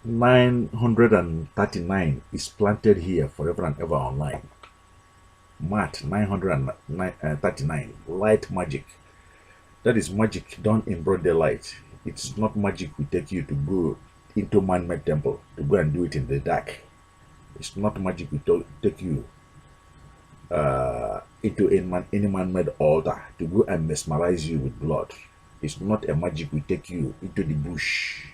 939 is planted here forever and ever online. Maat 939, light magic. That is magic done in broad daylight. It's not magic we take you to go into man-made temple to go and do it in the dark. It's not magic we take you into any man-made altar to go and mesmerize you with blood. It's not a magic we take you into the bush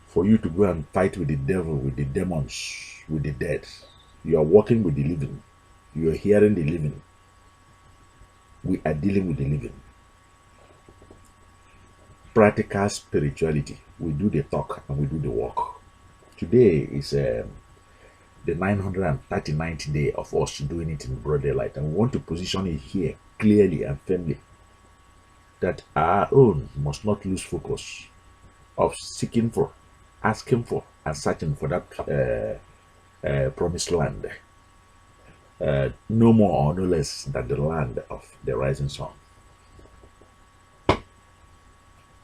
for you to go and fight with the devil, with the demons, with the dead. You are walking with the living. You are hearing the living. We are dealing with the living. Practical spirituality. We do the talk and we do the walk. Today is the 939th day of us doing it in broad daylight, and we want to position it here clearly and firmly that our own must not lose focus of seeking for, asking for, and searching for that promised land. No more or no less than the land of the rising sun.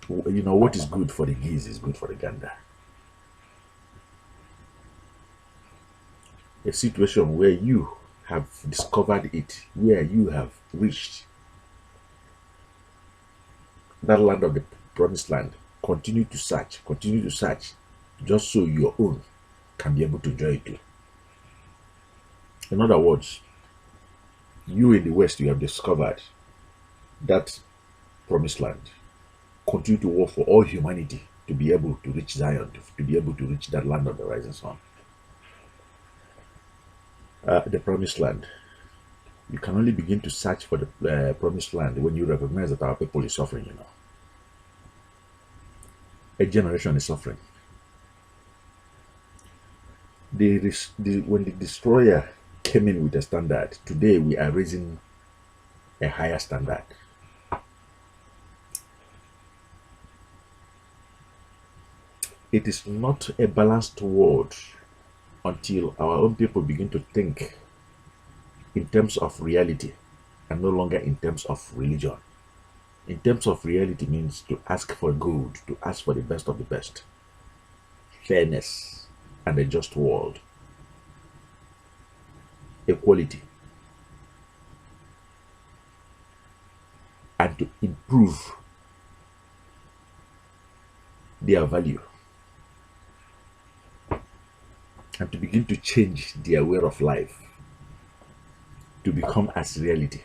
You know, what is good for the geese is good for the gander. A situation where you have discovered it, where you have reached that land of the promised land. Continue to search, just so your own can be able to enjoy it too. In other words, you in the West, you have discovered that promised land. Continue to work for all humanity to be able to reach Zion, to be able to reach that land of the rising sun. The promised land. You can only begin to search for the promised land when you recognize that our people is suffering, you know. A generation is suffering. When the destroyer came in with a standard, today we are raising a higher standard. It is not a balanced world until our own people begin to think in terms of reality and no longer in terms of religion. In terms of reality means to ask for good, to ask for the best of the best, fairness, and a just world, equality, and to improve their value, and to begin to change their way of life to become as reality.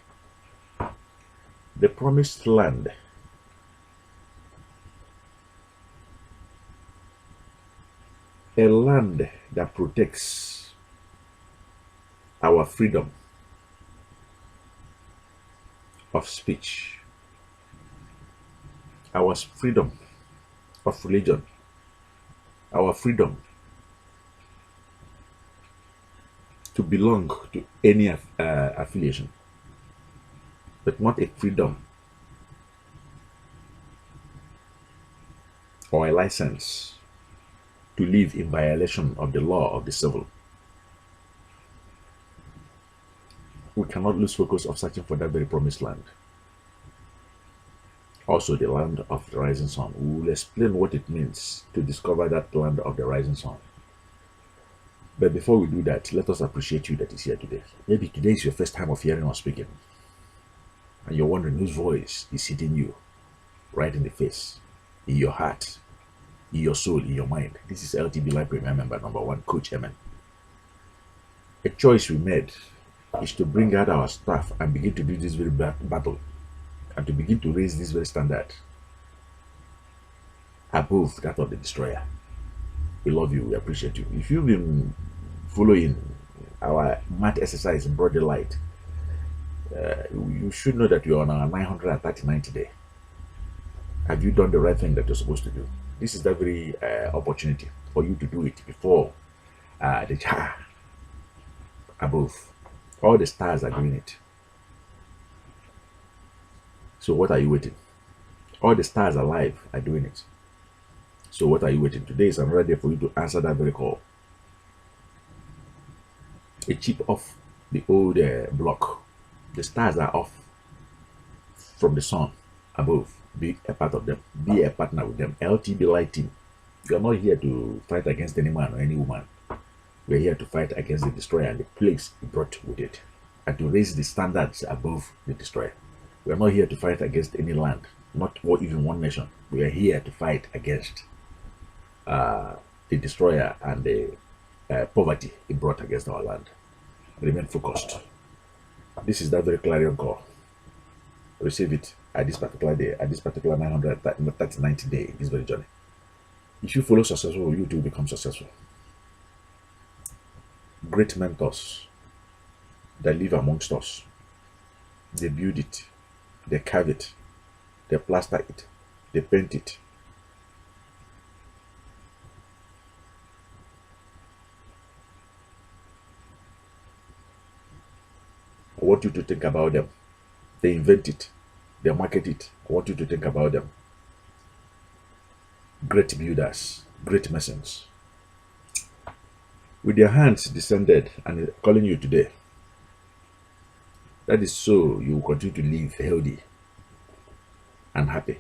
The promised land a land that protects our freedom of speech, our freedom of religion, our freedom to belong to any affiliation, but not a freedom or a license to live in violation of the law of the civil. We cannot lose focus of searching for that very promised land. Also, the land of the rising sun. We will explain what it means to discover that land of the rising sun. But before we do that, let us appreciate you that is here today. Maybe today is your first time of hearing us speaking, and you're wondering whose voice is hitting you right in the face, in your heart, in your soul, in your mind. This is LTB Life Premier Member #1, coachEmen. A choice we made is to bring out our staff and begin to do this very battle, and to begin to raise this very standard above that of the destroyer. We love you, we appreciate you. If you've been following our math exercise in broad daylight, you should know that you're on our 939th day. Have you done the right thing that you're supposed to do? This is the very opportunity for you to do it before the jar above. All the stars are doing it. So what are you waiting? All the stars alive are doing it. So what are you waiting? Today is another day for you to answer that very call. A chip off the old block. The stars are off from the sun above. Be a part of them. Be a partner with them. LTB Lighting We are not here to fight against any man or any woman. We are here to fight against the destroyer and the plagues he brought with it, and to raise the standards above the destroyer. We are not here to fight against any land, not or even one nation. We are here to fight against the destroyer and the poverty he brought against our land. Remain focused. This is that very clarion call. Receive it at this particular day, at this particular 939th day in this very journey. If you follow successful, you too become successful. Great mentors that live amongst us, they build it, they carve it, they plaster it, they paint it. I want you to think about them. They invent it, they market it. I want you to think about them. Great builders, great masons, with their hands descended and calling you today. That is so you will continue to live healthy and happy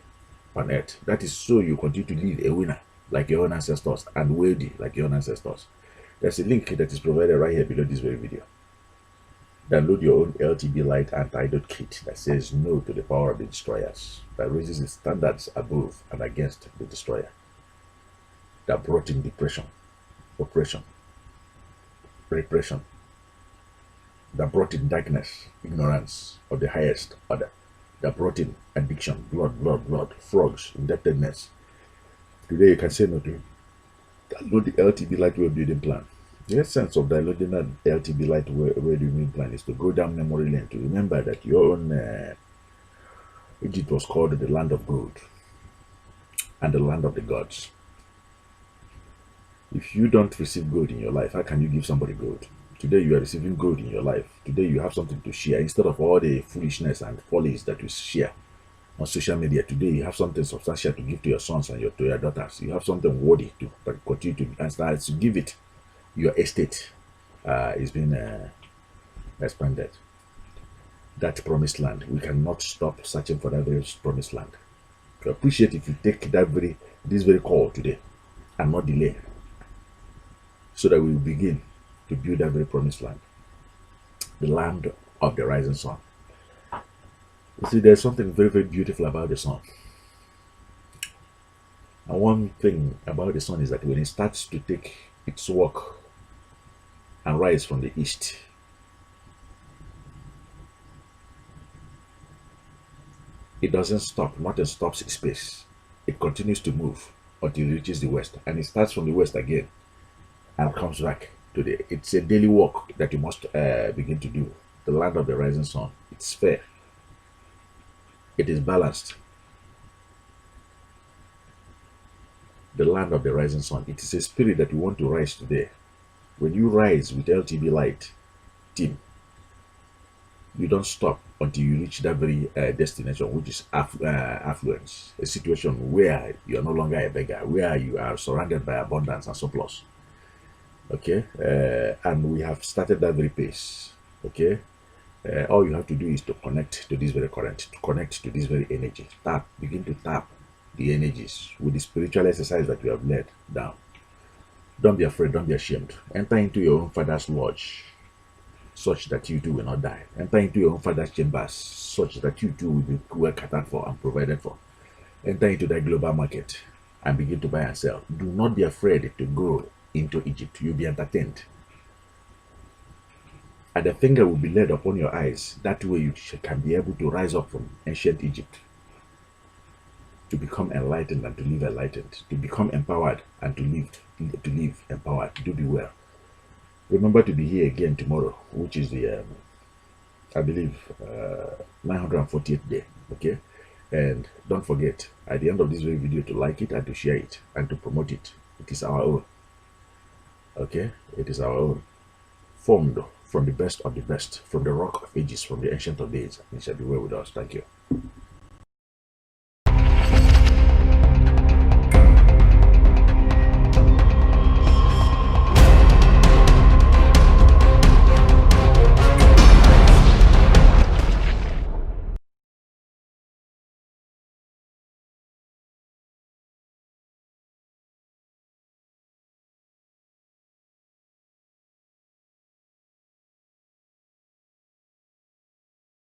on earth. That is so you continue to live a winner like your own ancestors and wealthy like your own ancestors. There's a link that is provided right here below this very video. Download your own LTB Light antidote kit that says no to the power of the destroyers, that raises the standards above and against the destroyer, that brought in depression, oppression, repression, that brought in darkness, ignorance of the highest order, that brought in addiction, blood, frogs, indebtedness. Today you can say no to it. Download the LTB Light Way Building Plan. The essence of downloading that LTB Light Way Building Plan is to go down memory lane to remember that your own Egypt was called the land of gold and the land of the gods. If you don't receive gold in your life, how can you give somebody gold? Today you are receiving gold in your life. Today you have something to share instead of all the foolishness and follies that you share on social media. Today you have something substantial to give to your sons and to your daughters. You have something worthy to continue to, and start to give it. Your estate is being expanded. That promised land, we cannot stop searching for that very promised land. I appreciate if you take this very call today and not delay, so that we will begin to build that very promised land, the land of the rising sun. You see, there's something very, very beautiful about the sun. And one thing about the sun is that when it starts to take its walk and rise from the east, it doesn't stop. Nothing stops its pace. It continues to move until it reaches the west, and it starts from the west again and comes back to it's a daily walk that you must begin to do. The land of the rising sun. It's fair, it is balanced. The land of the rising sun. It is a spirit that you want to rise today. When you rise with LTB Light team, you don't stop until you reach that very destination, which is affluence, a situation where you are no longer a beggar, where you are surrounded by abundance and surplus. Okay, and we have started that very pace. Okay, all you have to do is to connect to this very current, to connect to this very energy. Begin to tap the energies with the spiritual exercise that we have laid down. Don't be afraid, don't be ashamed. Enter into your own father's lodge, such that you too will not die. Enter into your own father's chambers, such that you too will be well catered for and provided for. Enter into that global market and begin to buy and sell. Do not be afraid to go into Egypt. You'll be entertained, and the finger will be laid upon your eyes. That way you can be able to rise up from ancient Egypt, to become enlightened and to live enlightened, to become empowered and to live empowered. Do be well. Remember to be here again tomorrow, which is the I believe 948th day. Okay, and don't forget at the end of this very video to like it and to share it and to promote it. It is our own. Okay, it is our own, formed from the best of the best, from the rock of ages, from the ancient of days. It shall be well with us. Thank you.